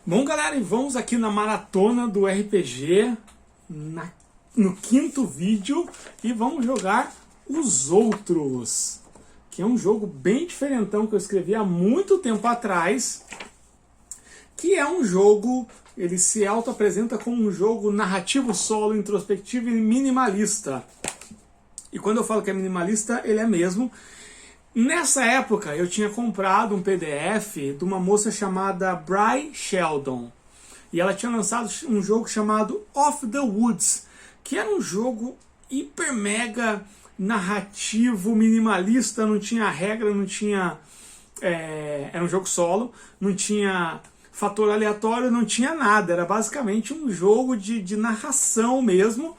Bom, galera, e vamos aqui na maratona do RPG, no quinto vídeo, e vamos jogar Os Outros, que é um jogo bem diferentão que eu escrevi há muito tempo atrás, que é um jogo, ele se auto-apresenta como um jogo narrativo solo, introspectivo e minimalista. E quando eu falo que é minimalista, ele é mesmo. Nessa época eu tinha comprado um PDF de uma moça chamada Bry Sheldon. E ela tinha lançado um jogo chamado Of the Woods, que era um jogo hiper mega narrativo, minimalista, não tinha regra, não tinha... era um jogo solo, não tinha fator aleatório, não tinha nada. Era basicamente um jogo de narração mesmo,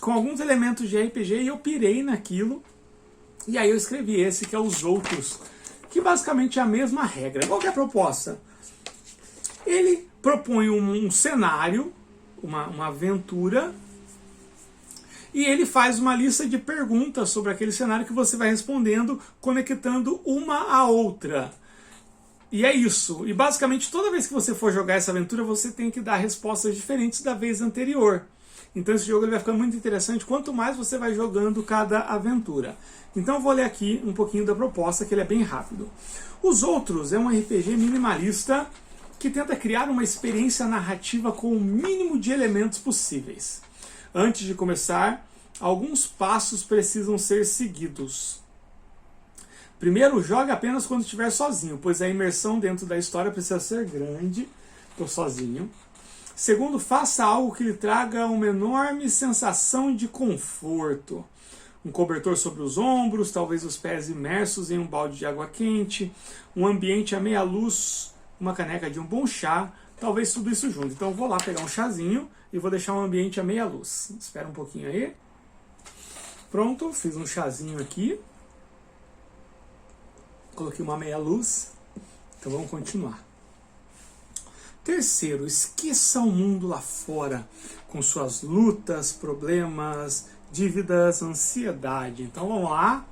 com alguns elementos de RPG, e eu pirei naquilo. E aí eu escrevi esse, que é Os Outros, que basicamente é a mesma regra. Qual que é a proposta? Ele propõe um cenário, uma aventura, e ele faz uma lista de perguntas sobre aquele cenário que você vai respondendo, conectando uma à outra. E é isso. E basicamente toda vez que você for jogar essa aventura, você tem que dar respostas diferentes da vez anterior. Então esse jogo ele vai ficando muito interessante quanto mais você vai jogando cada aventura. Então eu vou ler aqui um pouquinho da proposta, que ele é bem rápido. Os Outros é um RPG minimalista que tenta criar uma experiência narrativa com o mínimo de elementos possíveis. Antes de começar, alguns passos precisam ser seguidos. Primeiro, jogue apenas quando estiver sozinho, pois a imersão dentro da história precisa ser grande. Estou sozinho. Segundo, faça algo que lhe traga uma enorme sensação de conforto. Um cobertor sobre os ombros, talvez os pés imersos em um balde de água quente, um ambiente à meia luz, uma caneca de um bom chá, talvez tudo isso junto. Então eu vou lá pegar um chazinho e vou deixar um ambiente à meia luz. Espera um pouquinho aí. Pronto, fiz um chazinho aqui. Coloquei uma meia luz. Então vamos continuar. Terceiro, esqueça o mundo lá fora, com suas lutas, problemas, dívidas, ansiedade. Então vamos lá.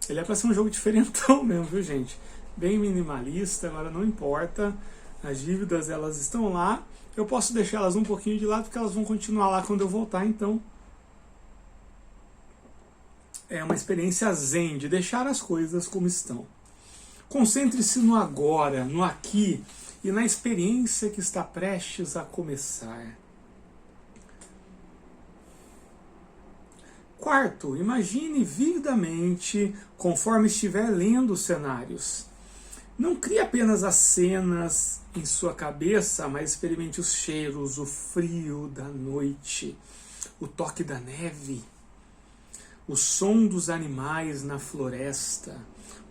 Ele é para ser um jogo diferentão mesmo, viu, gente? Bem minimalista, agora não importa. As dívidas, elas estão lá. Eu posso deixá-las um pouquinho de lado, porque elas vão continuar lá quando eu voltar, então... É uma experiência zen, de deixar as coisas como estão. Concentre-se no agora, no aqui e na experiência que está prestes a começar. Quarto, imagine vividamente conforme estiver lendo os cenários. Não crie apenas as cenas em sua cabeça, mas experimente os cheiros, o frio da noite, o toque da neve, o som dos animais na floresta,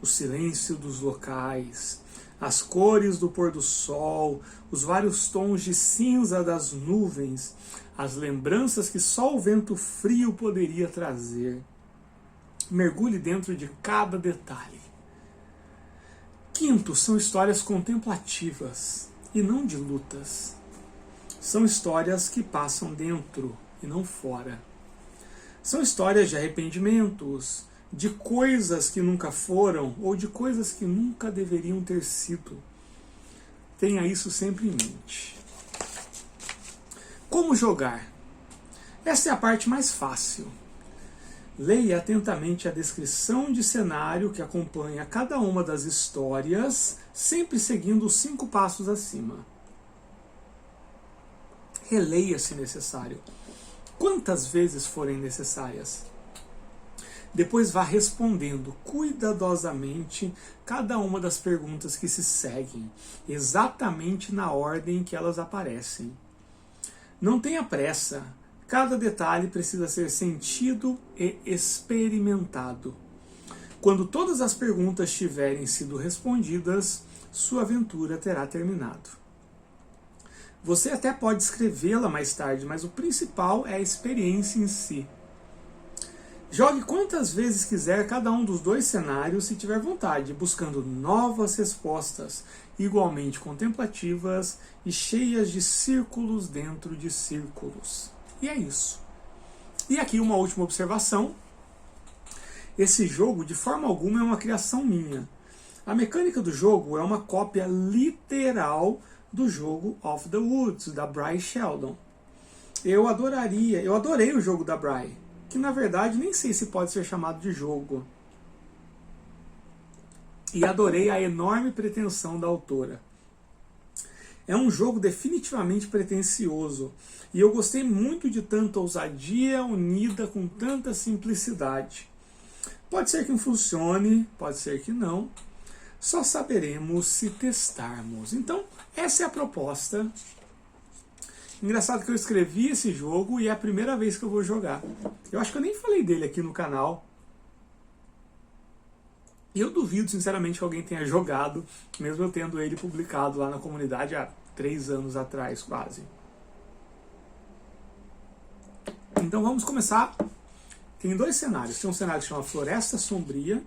o silêncio dos locais, as cores do pôr do sol, os vários tons de cinza das nuvens, as lembranças que só o vento frio poderia trazer. Mergulhe dentro de cada detalhe. Quinto, são histórias contemplativas e não de lutas. São histórias que passam dentro e não fora. São histórias de arrependimentos, de coisas que nunca foram ou de coisas que nunca deveriam ter sido. Tenha isso sempre em mente. Como jogar? Essa é a parte mais fácil. Leia atentamente a descrição de cenário que acompanha cada uma das histórias, sempre seguindo os 5 passos acima. Releia se necessário, quantas vezes forem necessárias. Depois vá respondendo cuidadosamente cada uma das perguntas que se seguem, exatamente na ordem que elas aparecem. Não tenha pressa, cada detalhe precisa ser sentido e experimentado. Quando todas as perguntas tiverem sido respondidas, sua aventura terá terminado. Você até pode escrevê-la mais tarde, mas o principal é a experiência em si. Jogue quantas vezes quiser cada um dos 2 cenários, se tiver vontade, buscando novas respostas, igualmente contemplativas e cheias de círculos dentro de círculos. E é isso. E aqui uma última observação. Esse jogo, de forma alguma, é uma criação minha. A mecânica do jogo é uma cópia literal do jogo Of the Woods, da Bry Sheldon. Eu adorei o jogo da Bry, que na verdade nem sei se pode ser chamado de jogo. E adorei a enorme pretensão da autora. É um jogo definitivamente pretensioso, e eu gostei muito de tanta ousadia unida com tanta simplicidade. Pode ser que funcione, pode ser que não. Só saberemos se testarmos. Então, essa é a proposta. Engraçado que eu escrevi esse jogo e é a primeira vez que eu vou jogar. Eu acho que eu nem falei dele aqui no canal. E eu duvido, sinceramente, que alguém tenha jogado, mesmo eu tendo ele publicado lá na comunidade há 3 anos atrás, quase. Então vamos começar. Tem 2 cenários. Tem um cenário que se chama Floresta Sombria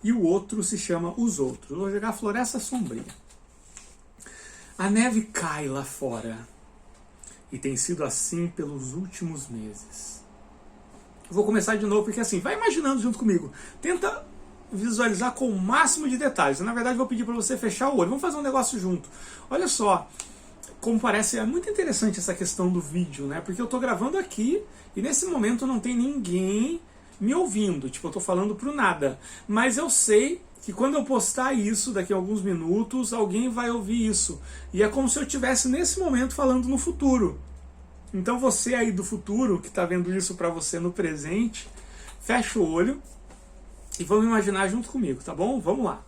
e o outro se chama Os Outros. Eu vou jogar Floresta Sombria. A neve cai lá fora e tem sido assim pelos últimos meses. Eu vou começar de novo porque assim, vai imaginando junto comigo. Tenta visualizar com o máximo de detalhes. Eu, na verdade, vou pedir para você fechar o olho. Vamos fazer um negócio junto. Olha só, como parece, é muito interessante essa questão do vídeo, né? Porque eu estou gravando aqui e nesse momento não tem ninguém me ouvindo. Tipo, eu estou falando pro nada. Mas eu sei que quando eu postar isso, daqui a alguns minutos, alguém vai ouvir isso. E é como se eu estivesse nesse momento falando no futuro. Então você aí do futuro, que está vendo isso para você no presente, fecha o olho e vamos imaginar junto comigo, tá bom? Vamos lá.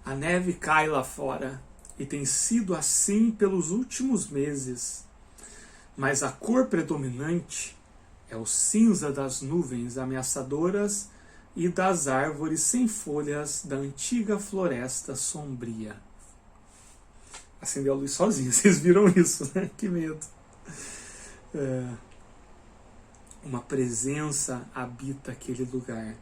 A neve cai lá fora e tem sido assim pelos últimos meses. Mas a cor predominante é o cinza das nuvens ameaçadoras e das árvores sem folhas da antiga floresta sombria. Acendeu a luz sozinho, vocês viram isso, né? Que medo. Uma presença habita aquele lugar.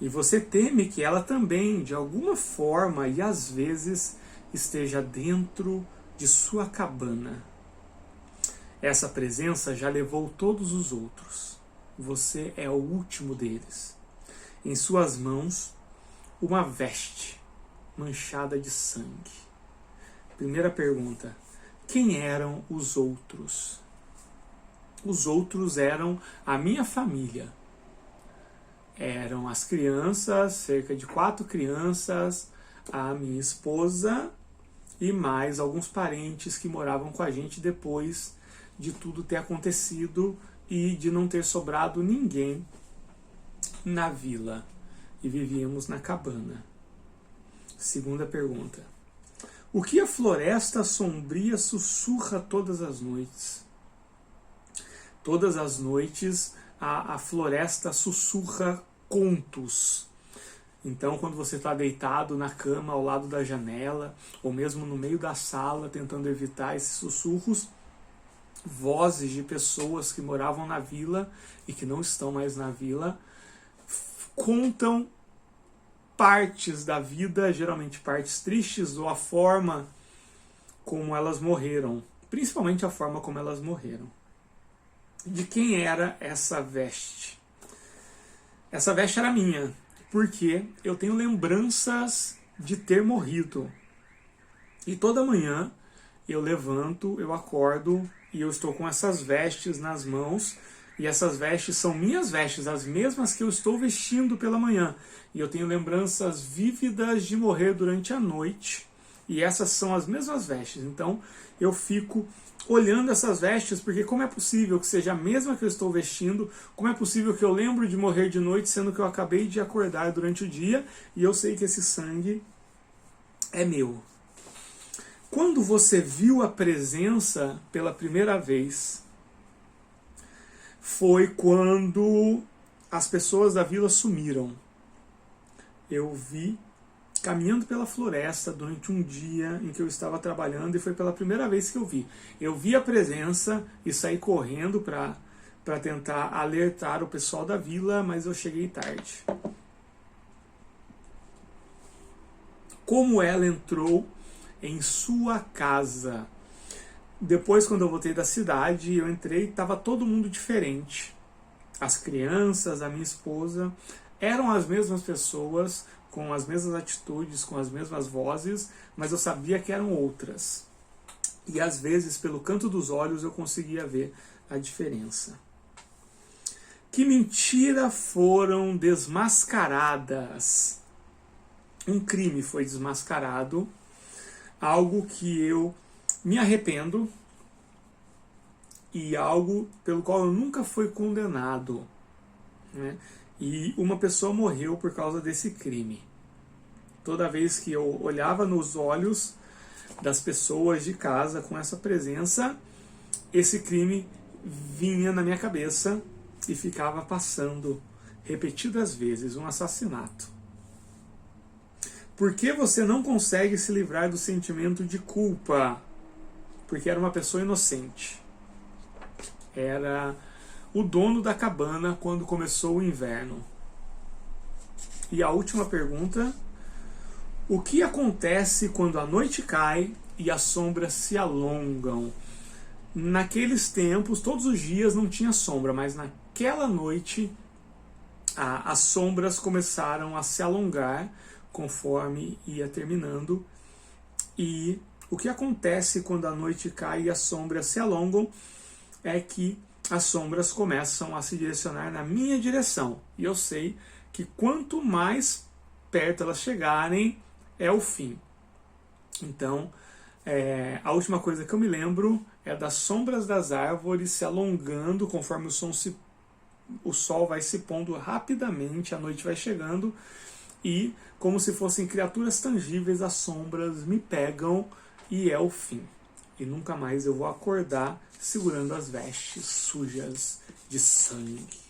E você teme que ela também, de alguma forma e às vezes, esteja dentro de sua cabana. Essa presença já levou todos os outros. Você é o último deles. Em suas mãos, uma veste manchada de sangue. Primeira pergunta: quem eram os outros? Os outros eram a minha família. Eram as crianças, cerca de 4 crianças, a minha esposa e mais alguns parentes que moravam com a gente depois de tudo ter acontecido e de não ter sobrado ninguém na vila. E vivíamos na cabana. Segunda pergunta: o que a floresta sombria sussurra todas as noites? Todas as noites a floresta sussurra contos. Então, quando você está deitado na cama ao lado da janela, ou mesmo no meio da sala, tentando evitar esses sussurros, vozes de pessoas que moravam na vila e que não estão mais na vila, contam partes da vida, geralmente partes tristes, ou a forma como elas morreram, principalmente a forma como elas morreram. De quem era essa veste? Essa veste era minha, porque eu tenho lembranças de ter morrido. E toda manhã eu levanto, eu acordo e eu estou com essas vestes nas mãos. E essas vestes são minhas vestes, as mesmas que eu estou vestindo pela manhã. E eu tenho lembranças vívidas de morrer durante a noite. E essas são as mesmas vestes. Então eu fico olhando essas vestes, porque como é possível que seja a mesma que eu estou vestindo? Como é possível que eu lembro de morrer de noite, sendo que eu acabei de acordar durante o dia, e eu sei que esse sangue é meu? Quando você viu a presença pela primeira vez, foi quando as pessoas da vila sumiram. Eu vi caminhando pela floresta durante um dia em que eu estava trabalhando, e foi pela primeira vez que eu vi. Eu vi a presença e saí correndo para tentar alertar o pessoal da vila, mas eu cheguei tarde. Como ela entrou em sua casa? Depois, quando eu voltei da cidade, eu entrei e estava todo mundo diferente. As crianças, a minha esposa, eram as mesmas pessoas, com as mesmas atitudes, com as mesmas vozes, mas eu sabia que eram outras. E às vezes, pelo canto dos olhos, eu conseguia ver a diferença. Que mentira foram desmascaradas? Um crime foi desmascarado, algo que eu me arrependo e algo pelo qual eu nunca fui condenado, né? E uma pessoa morreu por causa desse crime. Toda vez que eu olhava nos olhos das pessoas de casa com essa presença, esse crime vinha na minha cabeça e ficava passando repetidas vezes, um assassinato. Por que você não consegue se livrar do sentimento de culpa? Porque era uma pessoa inocente. Era o dono da cabana quando começou o inverno. E a última pergunta: o que acontece quando a noite cai e as sombras se alongam? Naqueles tempos, todos os dias não tinha sombra, mas naquela noite as sombras começaram a se alongar conforme ia terminando. E o que acontece quando a noite cai e as sombras se alongam é que as sombras começam a se direcionar na minha direção. E eu sei que quanto mais perto elas chegarem, é o fim. Então, a última coisa que eu me lembro é das sombras das árvores se alongando conforme o sol vai se pondo rapidamente, a noite vai chegando, e como se fossem criaturas tangíveis, as sombras me pegam e é o fim. E nunca mais eu vou acordar segurando as vestes sujas de sangue.